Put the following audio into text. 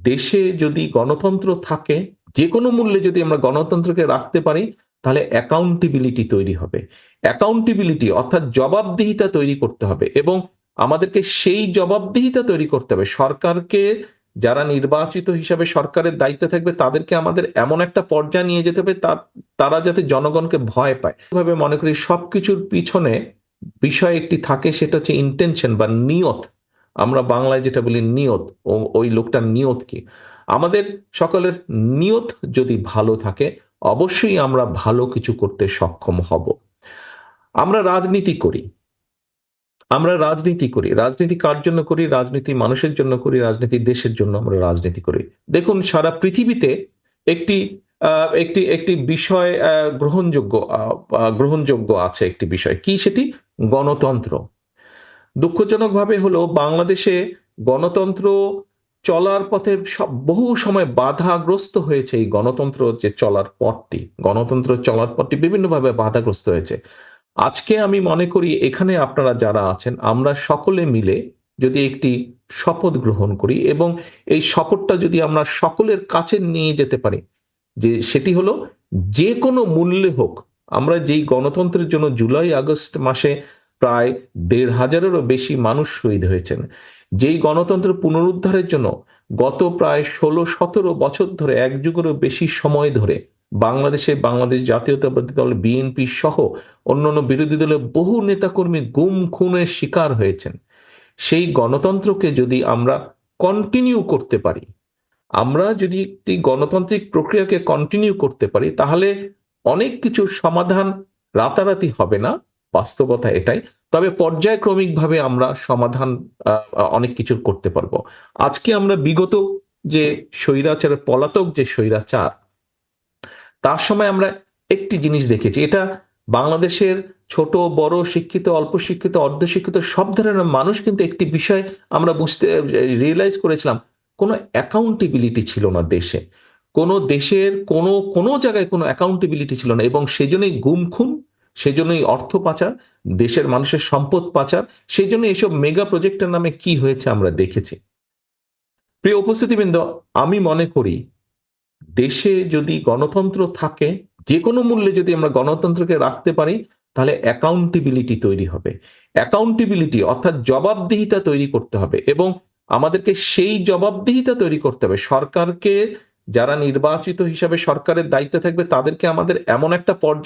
দেশে যদি গণতন্ত্র থাকে, যে কোনো মূল্যে যদি আমরা গণতন্ত্রকে রাখতে পারি, তাহলে অ্যাকাউন্টেবিলিটি তৈরি হবে। অ্যাকাউন্টেবিলিটি অর্থাৎ জবাবদিহিতা তৈরি করতে হবে, এবং আমাদেরকে সেই জবাবদিহিতা তৈরি করতে হবে। সরকারকে, যারা নির্বাচিত হিসাবে সরকারের দায়িত্বে থাকবে, তাদেরকে আমাদের এমন একটা পর্যায়ে নিয়ে যেতে হবে তারা যাতে জনগণকে ভয় পায়। এভাবে মনে করি সবকিছুর পিছনে বিষয় একটি থাকে, সেটা হচ্ছে ইন্টেনশন বা নিয়ত। আমরা বাংলায় যেটা বলি নিয়ত, ওই লোকটার নিয়ত কি। আমাদের সকলের নিয়ত যদি ভালো থাকে, অবশ্যই আমরা ভালো কিছু করতে সক্ষম হব। আমরা রাজনীতি করি, রাজনীতি কার জন্য করি? রাজনীতি মানুষের জন্য করি, রাজনীতি দেশের জন্য আমরা রাজনীতি করি। দেখুন, সারা পৃথিবীতে একটি একটি একটি বিষয় গ্রহণযোগ্য আছে, একটি বিষয় কি, সেটি গণতন্ত্র। দুঃখজনকভাবে হলো বাংলাদেশে গণতন্ত্র চলার পথে বহু সময় বাধাগ্রস্ত হয়েছে। এই গণতন্ত্র চলার পথটি বিভিন্নভাবে বাধাগ্রস্ত হয়েছে। আজকে আমি মনে করি এখানে আপনারা যারা আছেন, আমরা সকলে মিলে যদি একটি শপথ গ্রহণ করি, এবং এই শপথটা যদি আমরা সকলের কাছে নিয়ে যেতে পারি, যে সেটি হলো যে কোনো মূল্যে হোক, আমরা যেই গণতন্ত্রের জন্য জুলাই আগস্ট মাসে প্রায় ১,৫০০-এরও বেশি মানুষ শহীদ হয়েছেন, যেই গণতন্ত্র পুনরুদ্ধারের জন্য গত প্রায় ১৬-১৭ বছর ধরে, এক যুগেরও বেশি সময় ধরে বাংলাদেশ জাতীয়তাবাদী দল বিএনপি সহ অন্যান্য বিরোধী দলের বহু নেতাকর্মী গুম খুনের শিকার হয়েছেন, সেই গণতন্ত্রকে যদি আমরা কন্টিনিউ করতে পারি, আমরা যদি একটি গণতান্ত্রিক প্রক্রিয়াকে কন্টিনিউ করতে পারি, তাহলে অনেক কিছুর সমাধান রাতারাতি হবে না, বাস্তবতা এটাই। তবে পর্যায়ক্রমিকভাবে আমরা সমাধান অনেক কিছুর করতে পারবো। আজকে আমরা বিগত যে পলাতক যে স্বৈরাচার, তার সময় আমরা একটি জিনিস দেখেছি, এটা বাংলাদেশের ছোট বড়, শিক্ষিত অল্প শিক্ষিত অর্ধশিক্ষিত সব ধরনের মানুষ কিন্তু একটি বিষয় আমরা রিয়েলাইজ করেছিলাম, কোনো অ্যাকাউন্টেবিলিটি ছিল না দেশে। কোনো দেশের কোনো জায়গায় কোনো অ্যাকাউন্টেবিলিটি ছিল না, এবং সেজন্যই গুম খুন, সেজন্যই অর্থ পাচার, দেশের মানুষের সম্পদ পাচার, সেই জন্য এসব মেগা প্রজেক্টের নামে কি হয়েছে আমরা দেখেছি। প্রিয় উপস্থিতিবৃন্দ, আমি মনে করি দেশে যদি গণতন্ত্র থাকে, যে কোনো মূল্যে যদি আমরা গণতন্ত্রকে রাখতে পারি, তাহলে অ্যাকাউন্টেবিলিটি তৈরি হবে। অ্যাকাউন্টেবিলিটি অর্থাৎ জবাবদিহিতা তৈরি করতে হবে, এবং আমাদেরকে সেই জবাবদিহিতা তৈরি করতে হবে। সরকারকে, যারা নির্বাচিত হিসাবে সরকারের দায়িত্বে থাকবে, তাদেরকে আমাদের এমন একটা পর্যায়ে